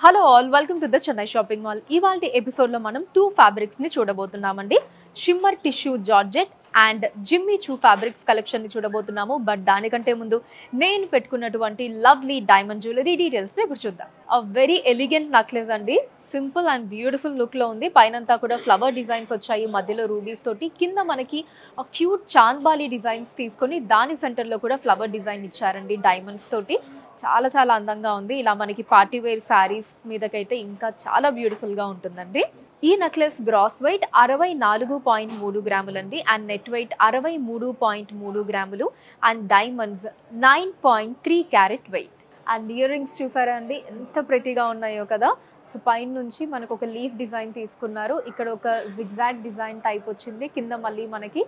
Hello all, welcome to the Chennai shopping mall. ఇవాల్టి episode లో మనం 2 ఫ్యాబ్రిక్స్ ని చూడబోతున్నామండి. Shimmer tissue georgette and Jimmy Choo fabrics collection ని చూడబోతున్నాము. బట్ దానికంటే ముందు నేను పెట్టుకున్నటువంటి లవ్లీ డైమండ్ జ్యువెలరీ డీటెయిల్స్ ని ఇప్పుడు చూద్దాం. అ వెరీ ఎలిగెంట్ నెక్లెస్ అండి. సింపుల్ అండ్ బ్యూటిఫుల్ లుక్ లో ఉంది. పైనంతా కూడా ఫ్లవర్ డిజైన్స్ వచ్చాయి, మధ్యలో రూబీస్ తోటి. కింద మనకి క్యూట్ చాంద్బాలి డిజైన్స్ తీసుకొని దాని సెంటర్ లో కూడా ఫ్లవర్ డిజైన్ ఇచ్చారండి డైమండ్స్ తోటి. చాలా చాలా అందంగా ఉంది. ఇలా మనకి పార్టీ వేర్ శారీస్ మీదకైతే ఇంకా చాలా బ్యూటిఫుల్ గా ఉంటుందండి. ఈ నెక్లెస్ గ్రాస్ వెయిట్ 64.3 గ్రాములండి అండ్ నెట్ వెయిట్ 63.3 గ్రాములు and diamonds 9.3 carat weight. And earrings చూసారా అండి, ఎంత ప్రెటీగా ఉన్నాయో కదా. సో పైన నుంచి మనకు ఒక లీఫ్ డిజైన్ తీసుకున్నారు, ఇక్కడ ఒక జిగ్జాగ్ డిజైన్ టైప్ వచ్చింది, కింద మళ్ళీ మనకి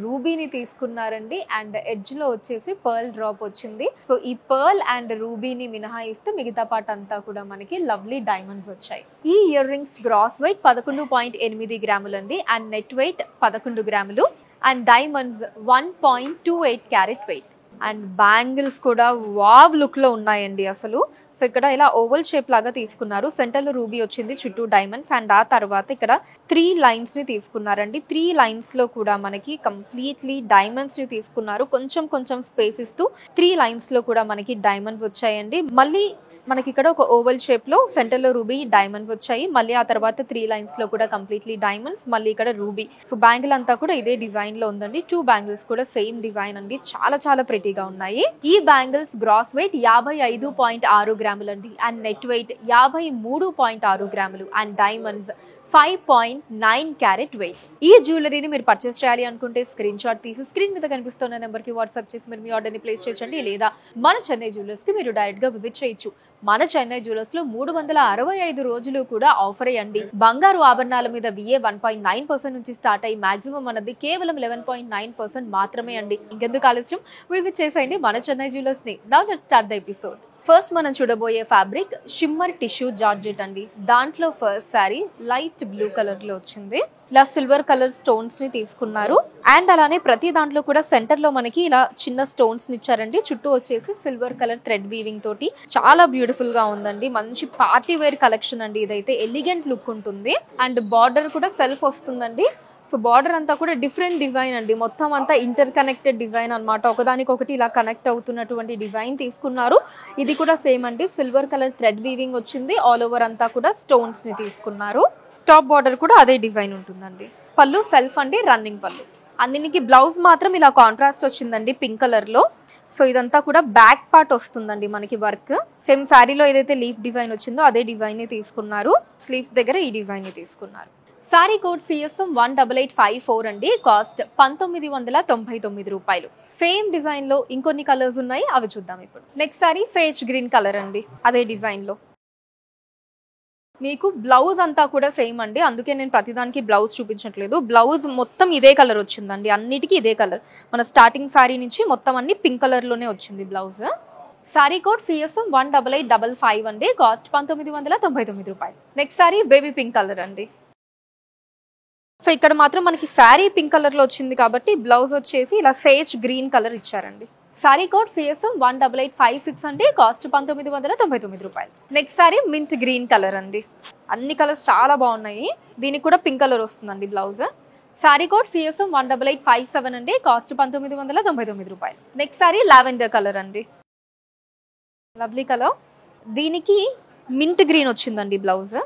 రూబీని తీసుకున్నారండి అండ్ ఎడ్జ్ లో వచ్చేసి పర్ల్ డ్రాప్ వచ్చింది. సో ఈ పర్ల్ అండ్ రూబీని మినహాయిస్తే మిగతా పార్ట్ అంతా కూడా మనకి లవ్లీ డైమండ్స్ వచ్చాయి. ఈ ఇయర్ రింగ్స్ గ్రాస్ వెయిట్ 11.8 గ్రాములండి అండ్ నెట్ వెయిట్ 11 గ్రాములు and diamonds 1.28 carat weight. And bangles కూడా వావ్ లుక్ లో ఉన్నాయండి అసలు. సో ఇక్కడ ఇలా ఓవల్ షేప్ లాగా తీసుకున్నారు, సెంటర్ లో రూబీ వచ్చింది, చుట్టూ డైమండ్స్ అండ్ ఆ తర్వాత ఇక్కడ 3 లైన్స్ ని తీసుకున్నారండి. 3 లైన్స్ లో కూడా మనకి కంప్లీట్లీ డైమండ్స్ ని తీసుకున్నారు. కొంచెం కొంచెం స్పేస్ ఇస్తూ 3 లైన్స్ లో కూడా మనకి డైమండ్స్ వచ్చాయండి. మళ్ళీ మనకి ఇక్కడ ఒక ఓవల్ షేప్ లో సెంటర్ లో రూబీ డైమండ్స్ వచ్చాయి, మళ్ళీ ఆ తర్వాత 3 లైన్స్ లో కూడా కంప్లీట్లీ డైమండ్స్, మళ్ళీ ఇక్కడ రూబీ. సో బ్యాంగిల్ అంతా కూడా ఇదే డిజైన్ లో ఉందండి. 2 బ్యాంగిల్స్ కూడా సేమ్ డిజైన్ అండి, చాలా చాలా ప్రెటీగా ఉన్నాయి. ఈ బ్యాంగిల్స్ గ్రాస్ వెయిట్ 55.6 గ్రాములండి అండ్ నెట్ వెయిట్ 53.6 గ్రాములు అండ్ డైమండ్స్ 5.9 క్యారెట్ వెయిట్. ఈ జ్యువెలరీని మీరు పర్చేస్ చేయాలి అనుకుంటే స్క్రీన్ షాట్ తీసి స్క్రీన్ మీద కనిపిస్తున్న నెంబర్ కి వాట్సాప్ చేసి మీరు మీ ఆర్డర్ ని ప్లేస్ చేయొచ్చండి. లేదా మన చెన్నై జ్యువెలర్స్ కి మీరు డైరెక్ట్ గా విజిట్ చేయొచ్చు. మన చెన్నై జ్యువెలర్స్ లో 365 రోజులు కూడా ఆఫర్ అయ్యండి. బంగారు ఆభరణాల మీద VA 1.9% నుంచి స్టార్ట్ అయ్యి మాక్సిమం అన్నది కేవలం 11.9% మాత్రమే అండి. ఇంకెందుకు ఆలస్యం, విజిట్ చేసేయండి మన చెన్నై జ్యువెలర్స్ ని. Now let's start the episode. First మనం చూడబోయే ఫ్యాబ్రిక్ షిమ్మర్ టిష్యూ జార్జెట్ అండి. దాంట్లో first sari light blue colour లో వచ్చింది. ఇలా సిల్వర్ కలర్ స్టోన్స్ ని తీసుకున్నారు అండ్ అలానే ప్రతి దాంట్లో కూడా సెంటర్ లో మనకి ఇలా చిన్న స్టోన్స్ ని ఇచ్చారండి. చుట్టూ వచ్చేసి సిల్వర్ కలర్ థ్రెడ్ వీవింగ్ తోటి చాలా బ్యూటిఫుల్ గా ఉందండి. మంచి పార్టీ వేర్ కలెక్షన్ అండి ఇదైతే. ఎలిగెంట్ లుక్ ఉంటుంది అండ్ బార్డర్ కూడా సెల్ఫ్ వస్తుందండి. సో బార్డర్ అంతా కూడా డిఫరెంట్ డిజైన్ అండి, మొత్తం అంతా ఇంటర్ కనెక్టెడ్ డిజైన్ అనమాట. ఒకదానికొకటి ఇలా కనెక్ట్ అవుతున్నటువంటి డిజైన్ తీసుకున్నారు. ఇది కూడా సేమ్ అండి, సిల్వర్ కలర్ థ్రెడ్ వీవింగ్ వచ్చింది. ఆల్ ఓవర్ అంతా కూడా స్టోన్స్ ని తీసుకున్నారు. టాప్ బార్డర్ కూడా అదే డిజైన్ ఉంటుందండి. పళ్ళు సెల్ఫ్ అండి, రన్నింగ్ పళ్ళు. అన్నిటికి బ్లౌజ్ మాత్రం ఇలా కాంట్రాస్ట్ వచ్చిందండి పింక్ కలర్ లో. సో ఇదంతా కూడా బ్యాక్ పార్ట్ వస్తుందండి మనకి వర్క్. సేమ్ శారీలో ఏదైతే లీఫ్ డిజైన్ వచ్చిందో అదే డిజైన్ ని తీసుకున్నారు. స్లీవ్స్ దగ్గర ఈ డిజైన్ ని తీసుకున్నారు. సారీ కోడ్ CSM 18854 అండి. కాస్ట్ 1999 రూపాయలు. సేమ్ డిజైన్ లో ఇంకొన్ని కలర్స్ ఉన్నాయి, అవి చూద్దాం ఇప్పుడు. Next sari sage green colour అండి, అదే డిజైన్ లో. మీకు బ్లౌజ్ అంతా కూడా సేమ్ అండి, అందుకే నేను ప్రతిదానికి బ్లౌజ్ చూపించట్లేదు. బ్లౌజ్ మొత్తం ఇదే కలర్ వచ్చిందండి, అన్నిటికీ ఇదే కలర్. మన స్టార్టింగ్ సారీ నుంచి మొత్తం అన్ని పింక్ కలర్ లోనే వచ్చింది బ్లౌజ్. సారీ కోడ్ CSM 18855 అండి. కాస్ట్ 1999 రూపాయలు. Next sorry baby pink colour అండి. సో ఇక్కడ మాత్రం మనకి శారీ పింక్ కలర్ లో వచ్చింది కాబట్టి బ్లౌజ్ వచ్చేసి ఇలా సేజ్ గ్రీన్ కలర్ ఇచ్చారండి. సారీ కోడ్ CSM 18856 అండి. కాస్ట్ 1999 రూపాయలు. Next sari mint green colour అండి. అన్ని కలర్స్ చాలా బాగున్నాయి. దీనికి కూడా పింక్ కలర్ వస్తుందండి బ్లౌజ్. సారీ కోడ్ CSM 18857 అండి. కాస్ట్ 1999 రూపాయలు. నెక్స్ట్ సారీ లావెండర్ కలర్ అండి, లవ్లీ కలర్. దీనికి మింట్ గ్రీన్ వచ్చిందండి బ్లౌజ్.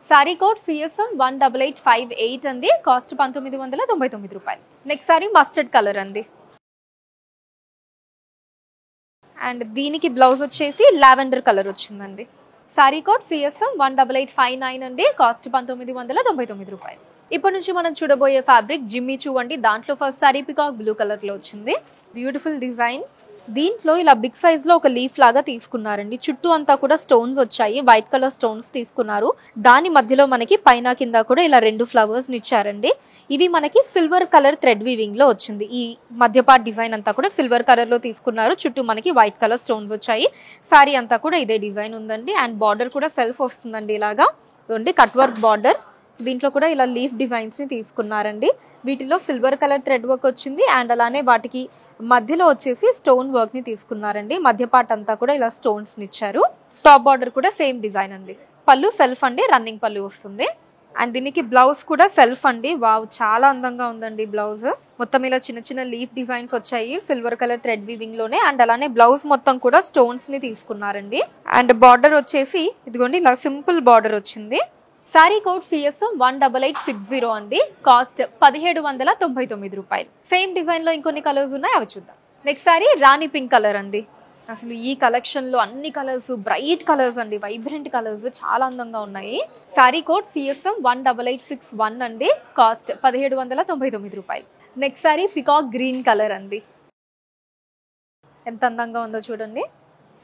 సారీ కోడ్ CSM 18858 అండి. కాస్ట్ 1999 రూపాయలు. నెక్స్ట్ సారీ మస్టర్డ్ కలర్ అండి అండ్ దీనికి బ్లౌజ్ వచ్చేసి లావెండర్ కలర్ వచ్చిందండి. సారీ కోడ్ CSM 18859 అండి. కాస్ట్ 1999 రూపాయలు. ఇప్పటి నుంచి మనం చూడబోయే ఫ్యాబ్రిక్ జిమ్మీ చూ అండి. దాంట్లో first sorry peacock blue colour లో వచ్చింది. Beautiful design. దీంట్లో ఇలా బిగ్ సైజ్ లో ఒక లీఫ్ లాగా తీసుకున్నారండి. చుట్టూ అంతా కూడా స్టోన్స్ వచ్చాయి, వైట్ కలర్ స్టోన్స్ తీసుకున్నారు. దాని మధ్యలో మనకి పైన కింద కూడా ఇలా 2 ఫ్లవర్స్ ని ఇచ్చారండి. ఇవి మనకి సిల్వర్ కలర్ థ్రెడ్ వీవింగ్ లో వచ్చింది. ఈ మధ్య పార్ట్ డిజైన్ అంతా కూడా సిల్వర్ కలర్ లో తీసుకున్నారు. చుట్టూ మనకి వైట్ కలర్ స్టోన్స్ వచ్చాయి. సారీ అంతా కూడా ఇదే డిజైన్ ఉందండి అండ్ బార్డర్ కూడా సెల్ఫ్ వస్తుందండి ఇలాగా. Cut work border. దీంట్లో కూడా ఇలా లీఫ్ డిజైన్స్ ని తీసుకున్నారండి. వీటిలో సిల్వర్ కలర్ థ్రెడ్ వర్క్ వచ్చింది అండ్ అలానే వాటికి మధ్యలో వచ్చేసి స్టోన్ వర్క్ ని తీసుకున్నారండి. మధ్య పార్ట్ అంతా కూడా ఇలా స్టోన్స్ ని ఇచ్చారు. టాప్ బార్డర్ కూడా సేమ్ డిజైన్ అండి. పళ్ళు సెల్ఫ్ అండి, రన్నింగ్ పళ్ళు వస్తుంది. అండ్ దీనికి బ్లౌజ్ కూడా సెల్ఫ్ అండి. వావ్, చాలా అందంగా ఉందండి బ్లౌజ్. మొత్తం ఇలా చిన్న చిన్న లీఫ్ డిజైన్స్ వచ్చాయి సిల్వర్ కలర్ థ్రెడ్ వీవింగ్ లోనే. అండ్ అలానే బ్లౌజ్ మొత్తం కూడా స్టోన్స్ ని తీసుకున్నారండి. అండ్ బార్డర్ వచ్చేసి ఇదిగోండి ఇలా సింపుల్ బార్డర్ వచ్చింది. సారీ కోడ్ సిఎస్ 18860 అండి. కాస్ట్ 1799 రూపాయలు. సేమ్ డిజైన్ లో ఇంకొన్ని కలర్స్ ఉన్నాయి, అవి చూద్దాం. నెక్స్ట్ సారీ రాణి పింక్ కలర్ అండి. అసలు ఈ కలెక్షన్ లో అన్ని కలర్స్ బ్రైట్ కలర్స్ అండి, వైబ్రెంట్ కలర్స్ చాలా అందంగా ఉన్నాయి. సారీ కోడ్ సిఎస్ఎం 18861 అండి. కాస్ట్ 1799 రూపాయలు. Next sorry peacock green colour అండి. ఎంత అందంగా ఉందో చూడండి.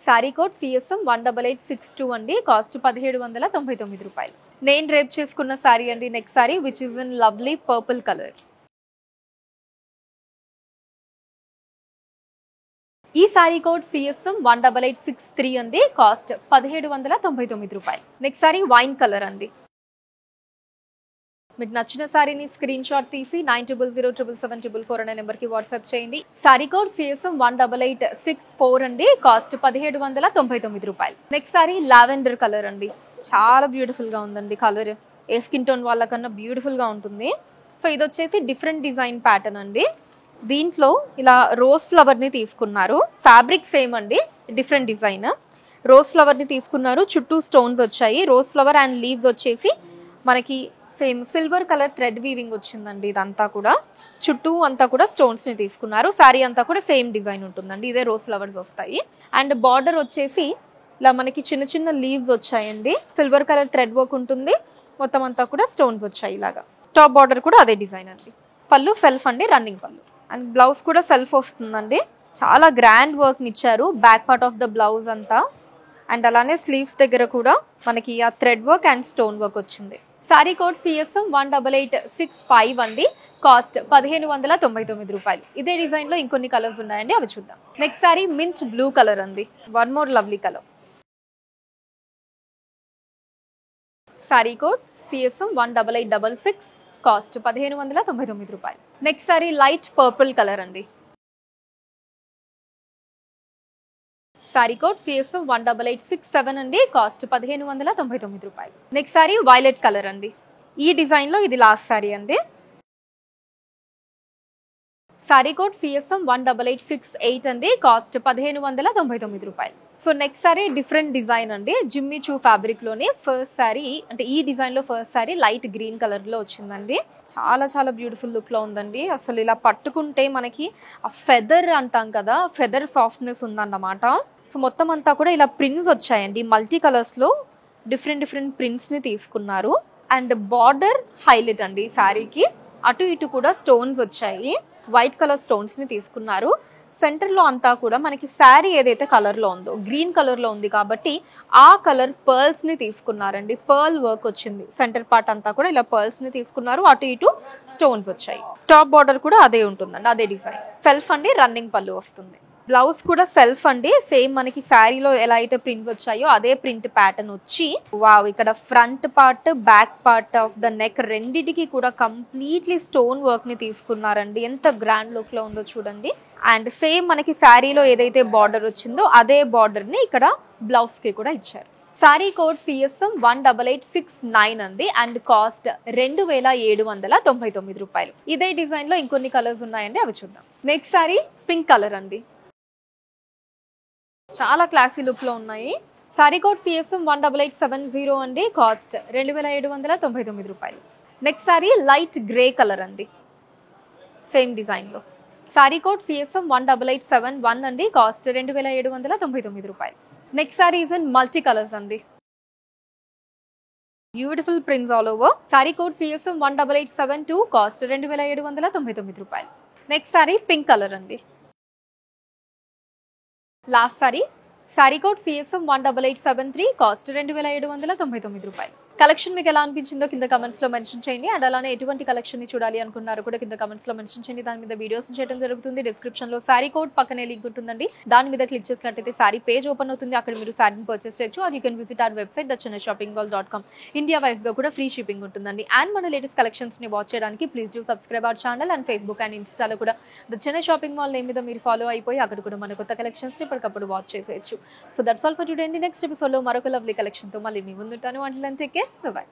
సారీ కోడ్ సిఎస్ఎం 18862 అండి. కాస్ట్ 1799 రూపాయలు. నేను రేప్ చేసుకున్న సారీ అండి. Next sorry which is in lovely purple colour. ఈ సారీ కోడ్ సిఎస్ఎం 18863 అండి. కాస్ట్ 1799 రూపాయలు. నెక్స్ట్ సారీ వైన్ కలర్ అండి. మీకు నచ్చిన సారీని స్క్రీన్ షాట్ తీసి 90077744 అనే నెంబర్కి వాట్సాప్ చేయండి. సారీ కోడ్ సిఎస్ఎం 18864 అండి. కాస్ట్ 1799 రూపాయలు. నెక్స్ట్ సారీ లావెండర్ కలర్ అండి. చాలా బ్యూటిఫుల్ గా ఉందండి కలర్. ఏ స్కిన్ టోన్ వాళ్ళకన్నా బ్యూటిఫుల్ గా ఉంటుంది. సో ఇది వచ్చేసి డిఫరెంట్ డిజైన్ ప్యాటర్న్ అండి. దీంట్లో ఇలా రోజ్ ఫ్లవర్ ని తీసుకున్నారు. ఫ్యాబ్రిక్ సేమ్ అండి, డిఫరెంట్ డిజైన్. రోజ్ ఫ్లవర్ ని తీసుకున్నారు, చుట్టూ స్టోన్స్ వచ్చాయి. రోజ్ ఫ్లవర్ అండ్ లీవ్స్ వచ్చేసి మనకి same silver colour thread weaving వచ్చిందండి. ఇదంతా కూడా చుట్టూ అంతా కూడా స్టోన్స్ ని తీసుకున్నారు. శారీ అంతా కూడా సేమ్ డిజైన్ ఉంటుందండి. ఇదే రోజ్ ఫ్లవర్స్ వస్తాయి. అండ్ బార్డర్ వచ్చేసి ఇలా మనకి చిన్న చిన్న లీవ్స్ వచ్చాయండి. సిల్వర్ కలర్ థ్రెడ్ వర్క్ ఉంటుంది. మొత్తం అంతా కూడా స్టోన్స్ వచ్చాయి ఇలాగా. టాప్ బార్డర్ కూడా అదే డిజైన్ అండి. పళ్ళు సెల్ఫ్ అండి, రన్నింగ్ పళ్ళు. అండ్ బ్లౌజ్ కూడా సెల్ఫ్ వస్తుందండి. చాలా గ్రాండ్ వర్క్ ఇచ్చారు back part of the blouse అంతా. అండ్ అలానే స్లీవ్స్ దగ్గర కూడా మనకి ఆ thread work and stone work వచ్చింది. సారీ కోడ్ సిఎస్ఎం 18865 అండి. కాస్ట్ 1599 రూపాయలు. ఇదే డిజైన్ లో ఇంకొన్ని కలర్స్ ఉన్నాయండి, అవి చూద్దాం. Next sari mint blue colour అండి. One more lovely colour. Sari code CSM 18866. Cost 1599 రూపాయలు. Next sari light purple colour అండి. సారీ కోడ్ సిఎస్ఎం 18867 అండి. కాస్ట్ 1599 రూపాయలు. నెక్స్ట్ సారీ వైలెట్ కలర్ అండి. ఈ డిజైన్ లో ఇది లాస్ట్ సారీ అండి. సారీ కోడ్ సిఎస్ఎం 18868 అండి. కాస్ట్ 1599 రూపాయలు. So next sorry different design అండి. జిమ్మీ చూ ఫ్యాబ్రిక్ లోనే ఫస్ట్ సారీ, అంటే ఈ డిజైన్ లో first sorry light green colour లో వచ్చిందండి. చాలా చాలా బ్యూటిఫుల్ లుక్ లో ఉందండి. అసలు ఇలా పట్టుకుంటే మనకి ఆ ఫెదర్ అంటాం కదా, ఫెదర్ సాఫ్ట్నెస్ ఉందన్నమాట. సో మొత్తం అంతా కూడా ఇలా ప్రింట్స్ వచ్చాయండి. మల్టీ కలర్స్ లో డిఫరెంట్ డిఫరెంట్ ప్రింట్స్ ని తీసుకున్నారు. అండ్ బార్డర్ హైలైట్ అండి శారీకి. అటు ఇటు కూడా స్టోన్స్ వచ్చాయి. వైట్ కలర్ స్టోన్స్ ని తీసుకున్నారు. సెంటర్ లో అంతా కూడా మనకి శారీ ఏదైతే కలర్ లో ఉందో గ్రీన్ కలర్ లో ఉంది కాబట్టి ఆ కలర్ పర్ల్స్ ని తీసుకున్నారండి. పర్ల్ వర్క్ వచ్చింది. సెంటర్ పార్ట్ అంతా కూడా ఇలా పర్ల్స్ ని తీసుకున్నారు. అటు ఇటు స్టోన్స్ వచ్చాయి. టాప్ బార్డర్ కూడా అదే ఉంటుందండి, అదే డిజైన్. సెల్ఫ్ అండి, రన్నింగ్ పళ్ళు వస్తుంది. బ్లౌజ్ కూడా సెల్ఫ్ అండి. సేమ్ మనకి శారీలో ఎలా అయితే ప్రింట్ వచ్చాయో అదే ప్రింట్ ప్యాటర్న్ వచ్చి, వావ్, ఇక్కడ front part back part of the neck రెండిటికి కూడా కంప్లీట్లీ స్టోన్ వర్క్ ని తీసుకున్నారండి. ఎంత గ్రాండ్ లుక్ లో ఉందో చూడండి. అండ్ సేమ్ మనకి శారీలో ఏదైతే బార్డర్ వచ్చిందో అదే బార్డర్ ని ఇక్కడ బ్లౌజ్ కి కూడా ఇచ్చారు. సారీ కోడ్ సిఎస్ఎం 18869 అండి. అండ్ కాస్ట్ 2799 రూపాయలు. ఇదే డిజైన్ లో ఇంకొన్ని కలర్స్ ఉన్నాయండి, అవి చూద్దాం. నెక్స్ట్ సారీ పింక్ కలర్ అండి. చాలా క్లాసీ లుక్ లో ఉన్నాయి. సారీ కోడ్ సిఎస్ఎం 18870 అండి. కాస్ట్ 2799 రూపాయలు. Next sari light grey colour అండి. సేమ్ డిజైన్ లో. సారీ కోడ్ సిఎస్ఎం 18871 అండి. కాస్ట్ 2799 రూపాయలు. Next sari is in multi colours అండి. Beautiful prints all over. Sari code CSM 18872. Cost 2799 రూపాయలు. నెక్స్ట్ సారీ పింక్ కలర్ అండి. Last sari code CSM 18873. Cost 2799 రూపాయలు. కలెక్షన్ మీకు ఎలా అనిపించిందో కింద కమెంట్స్ లో మెన్షన్ చేయండి. అండ్ అలానే ఎటువంటి కలెక్షన్ ని చూడాలి అనుకున్నారు కూడా కింద కమెంట్స్ లో మెన్షన్ చేయండి. దాని మీద వీడియోస్ చేయడం జరుగుతుంది. డిస్క్రిప్షన్ లో సారీ కోడ్ పక్కనే లింక్ ఉంటుందండి. దాని మీద క్లిక్ చేసినట్టయితే సారీ పేజ్ ఓపెన్ అవుతుంది. అక్కడ మీరు సారీని పర్చేస్ చేయొచ్చు. Or you can visit our website thechennai-shoppingmall.com. India wise గా కూడా ఫ్రీ షిప్పింగ్ ఉంటుందండి. అండ్ మన లేటెస్ట్ కలెక్షన్స్ ని వాచ్ చేయడానికి please do subscribe our channel. And Facebook and ఇన్స్టాలో కూడా the Chennai shopping mall name మీద మీరు ఫాలో అయిపోయి అక్కడ కూడా మన కొత్త కలెక్షన్స్ ని ఇప్పటికప్పుడు వాచ్ చేసేయచ్చు. So that's all for today అండి. నెక్స్ట్ ఎపిసోడ్లో మరొక లవ్లీ కలెక్షన్తో మళ్ళీ మీ ముందుంటాను. అంటే టేక్ కేర్, బై.